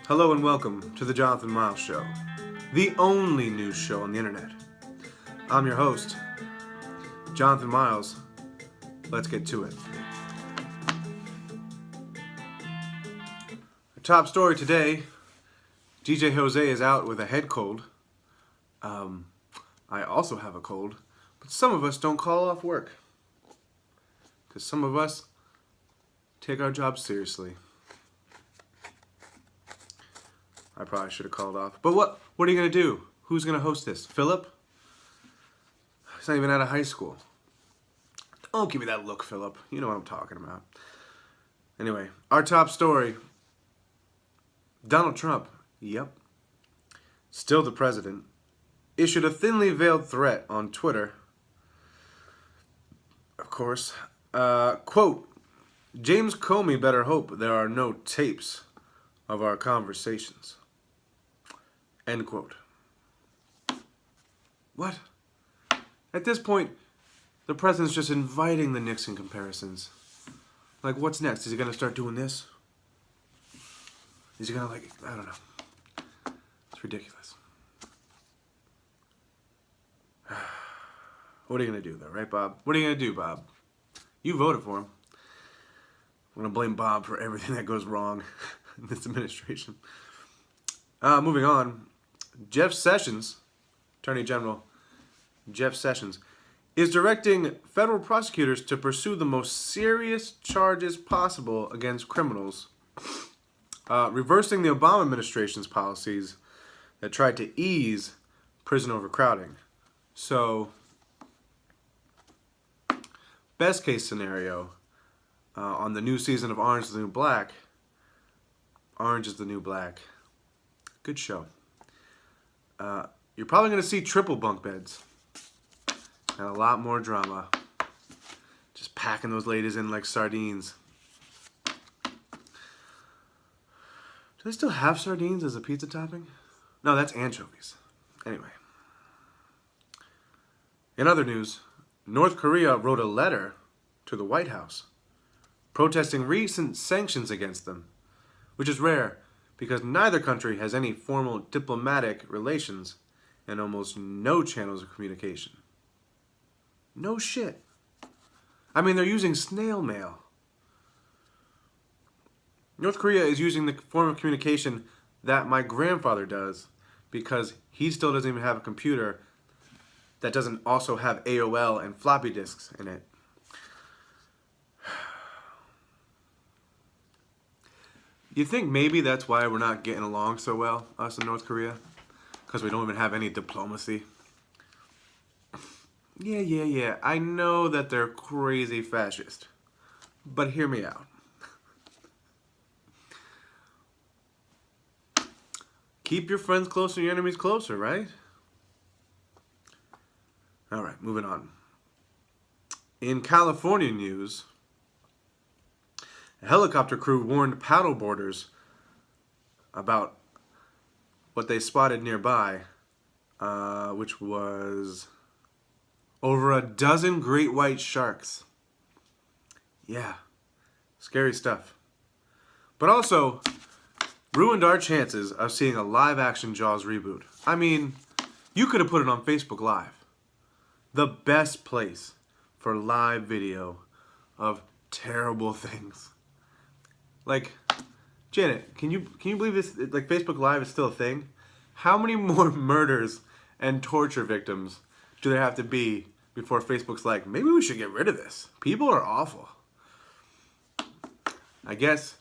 Hello and welcome to the Jonathan Miles Show, the only news show on the internet. I'm your host, Jonathan Miles. Let's get to it. The top story today, DJ Jose is out with a head cold. I also have a cold, but some of us don't call off work. Because some of us take our jobs seriously. I probably should have called off. But what are you going to do? Who's going to host this? Philip? He's not even out of high school. Don't give me that look, Philip. You know what I'm talking about. Anyway, our top story. Donald Trump, yep, still the president, issued a thinly veiled threat on Twitter. Of course. Quote, James Comey better hope there are no tapes of our conversations. End quote. What? At this point, the president's just inviting the Nixon comparisons. Like, what's next? Is he going to start doing this? Is he going to, I don't know. It's ridiculous. What are you going to do, though, right, Bob? What are you going to do, Bob? You voted for him. I'm going to blame Bob for everything that goes wrong in this administration. Moving on. Jeff Sessions, Attorney General Jeff Sessions, is directing federal prosecutors to pursue the most serious charges possible against criminals, reversing the Obama administration's policies that tried to ease prison overcrowding. So, best case scenario, on the new season of Orange is the New Black, Orange is the New Black, good show. You're probably going to see triple bunk beds and a lot more drama. Just packing those ladies in like sardines. Do they still have sardines as a pizza topping? No, that's anchovies. Anyway. In other news, North Korea wrote a letter to the White House protesting recent sanctions against them, which is rare because neither country has any formal diplomatic relations and almost no channels of communication. No shit. I mean, they're using snail mail. North Korea is using the form of communication that my grandfather does because he still doesn't even have a computer that doesn't also have AOL and floppy disks in it. You think maybe that's why we're not getting along so well, us in North Korea? Because we don't even have any diplomacy? Yeah. I know that they're crazy fascist. But hear me out. Keep your friends closer and your enemies closer, right? Alright, moving on. In California news, a helicopter crew warned paddleboarders about what they spotted nearby, which was over a dozen great white sharks. Yeah, scary stuff. But also ruined our chances of seeing a live-action Jaws reboot. I mean, you could have put it on Facebook Live. The best place for live video of terrible things. Like, Janet, can you believe this? Like, Facebook Live is still a thing? How many more murders and torture victims do there have to be before Facebook's like, maybe we should get rid of this? People are awful. I guess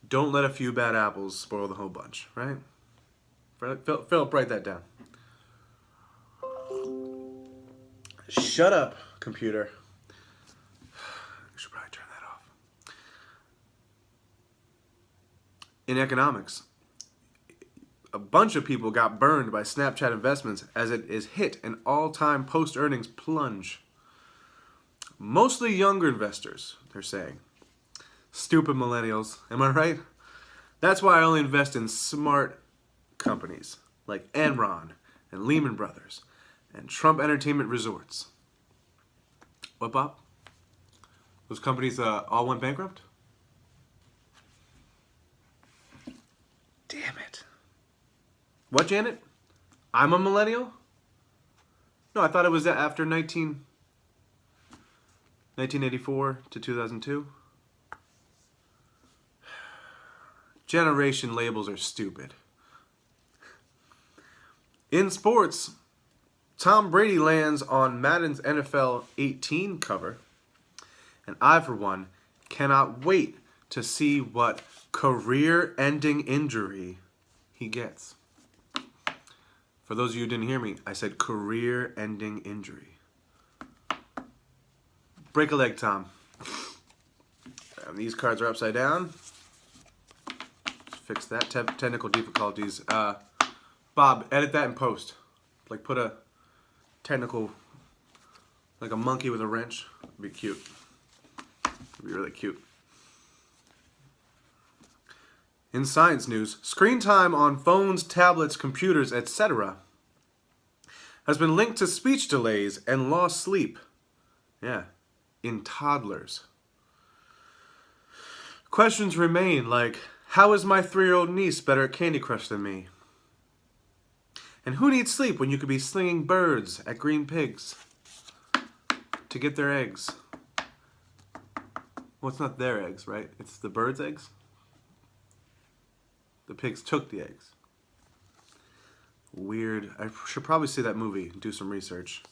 don't let a few bad apples spoil the whole bunch, right? Philip, write that down. Shut up, computer. I should probably turn that off. In economics, a bunch of people got burned by Snapchat investments as it is hit an all-time post-earnings plunge. Mostly younger investors, they're saying. Stupid millennials, am I right? That's why I only invest in smart companies like Enron and Lehman Brothers and Trump Entertainment Resorts. What, Bob? Those companies all went bankrupt? Damn it. What, Janet? I'm a millennial? No, I thought it was after 1984 to 2002. Generation labels are stupid. In sports, Tom Brady lands on Madden's NFL 18 cover, and I, for one, cannot wait to see what career-ending injury he gets. For those of you who didn't hear me, I said career-ending injury. Break a leg, Tom. And these cards are upside down. Fix that. Technical difficulties. Bob, edit that in post. Like put a technical, like a monkey with a wrench. It'd be cute. It'd be really cute. In science news, screen time on phones, tablets, computers, etc. has been linked to speech delays and lost sleep. Yeah, in toddlers. Questions remain like, how is my 3-year-old niece better at Candy Crush than me? And who needs sleep when you could be slinging birds at green pigs to get their eggs? Well, it's not their eggs, right? It's the birds' eggs. The pigs took the eggs. Weird. I should probably see that movie and do some research.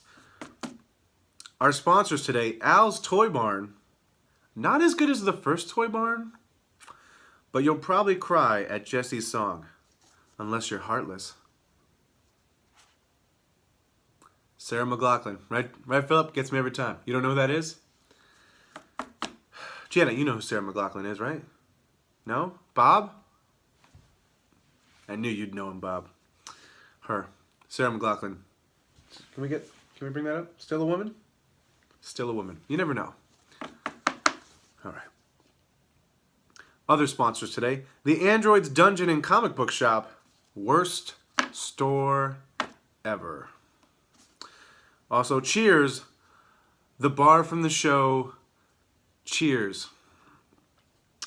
Our sponsors today, Al's Toy Barn. Not as good as the first Toy Barn, but you'll probably cry at Jesse's song, unless you're heartless. Sarah McLachlan. Right, Philip? Gets me every time. You don't know who that is? Janet, you know who Sarah McLachlan is, right? No? Bob? I knew you'd know him, Bob. Her. Sarah McLachlan. Can we bring that up? Still a woman? Still a woman. You never know. All right. Other sponsors today. The Android's Dungeon and Comic Book Shop. Worst store ever. Also, Cheers. The bar from the show Cheers.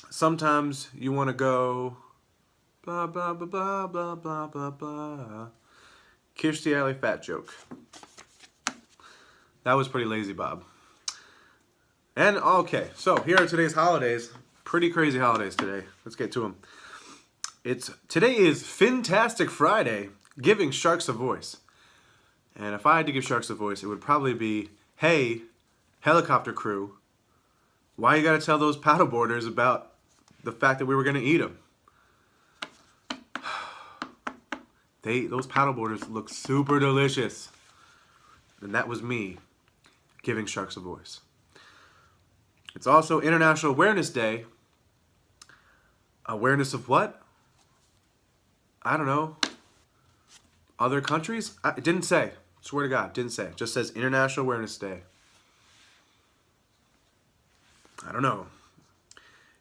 Sometimes you want to go blah, blah, blah, blah, blah, blah, blah, blah. Kirstie Alley fat joke. That was pretty lazy, Bob. And, okay, so here are today's holidays. Pretty crazy holidays today. Let's get to them. Today is Fantastic Friday, giving sharks a voice. And if I had to give sharks a voice, it would probably be, hey, helicopter crew, why you gotta tell those paddleboarders about the fact that we were gonna eat them? Those paddleboarders look super delicious. And that was me giving sharks a voice. It's also International Awareness Day. Awareness of what? I don't know. Other countries? It didn't say. Swear to God, didn't say. It just says International Awareness Day. I don't know.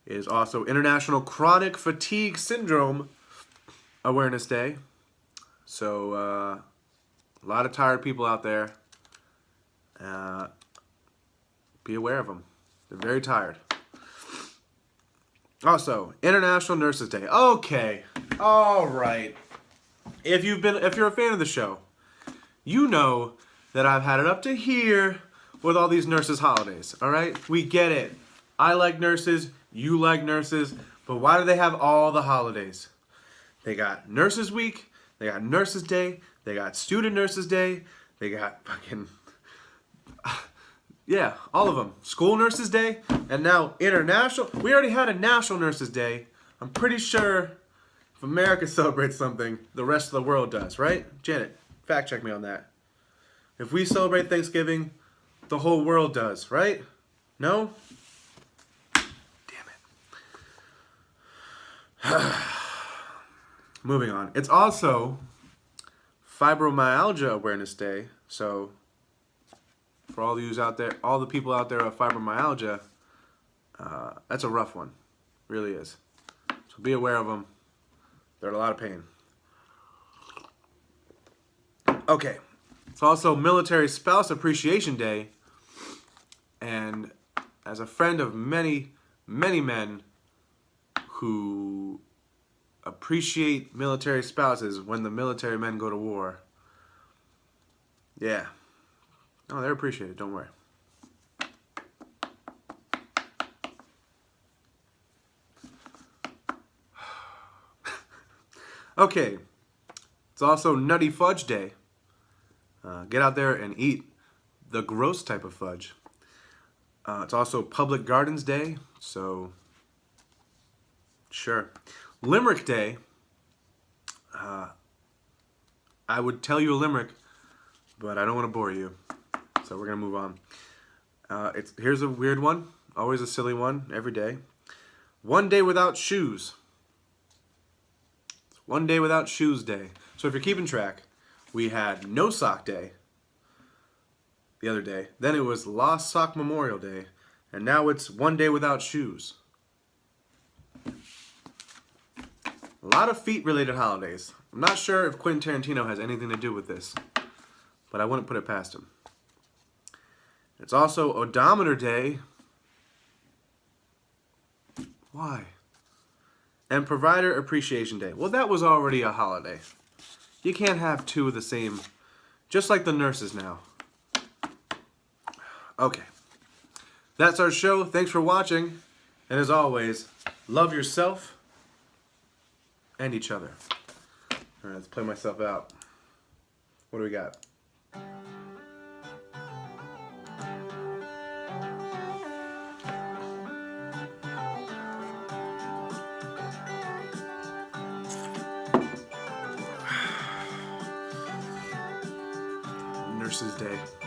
It is also International Chronic Fatigue Syndrome Awareness Day. So, a lot of tired people out there. Be aware of them. They're very tired. Also, International Nurses Day. Okay. All right. If you're a fan of the show, you know that I've had it up to here with all these nurses' holidays. All right? We get it. I like nurses. You like nurses. But why do they have all the holidays? They got Nurses Week. They got Nurses Day. They got Student Nurses Day. They got fucking... yeah, all of them. School Nurses Day. And now International... We already had a National Nurses Day. I'm pretty sure if America celebrates something, the rest of the world does, right? Janet, fact check me on that. If we celebrate Thanksgiving, the whole world does, right? No? Damn it. Moving on. It's also Fibromyalgia Awareness Day. So for all you out there, all the people out there with fibromyalgia, that's a rough one. Really is. So be aware of them. They're in a lot of pain. Okay. It's also Military Spouse Appreciation Day. And as a friend of many, many men who appreciate military spouses when the military men go to war. Yeah. Oh, they're appreciated, don't worry. Okay. It's also Nutty Fudge Day. Get out there and eat the gross type of fudge. It's also Public Gardens Day, so sure. Limerick Day. I would tell you a limerick, but I don't want to bore you, so we're gonna move on. Here's a weird one, always a silly one every day. One day without shoes. It's one day without shoes day. So if you're keeping track, we had No Sock Day the other day. Then it was Lost Sock Memorial Day, and now it's one day without shoes. A lot of feet-related holidays. I'm not sure if Quentin Tarantino has anything to do with this, but I wouldn't put it past him. It's also Odometer Day. Why? And Provider Appreciation Day. Well, that was already a holiday. You can't have two of the same, just like the nurses now. Okay. That's our show. Thanks for watching. And as always, love yourself and each other. All right, let's play myself out. What do we got? Nurses Day.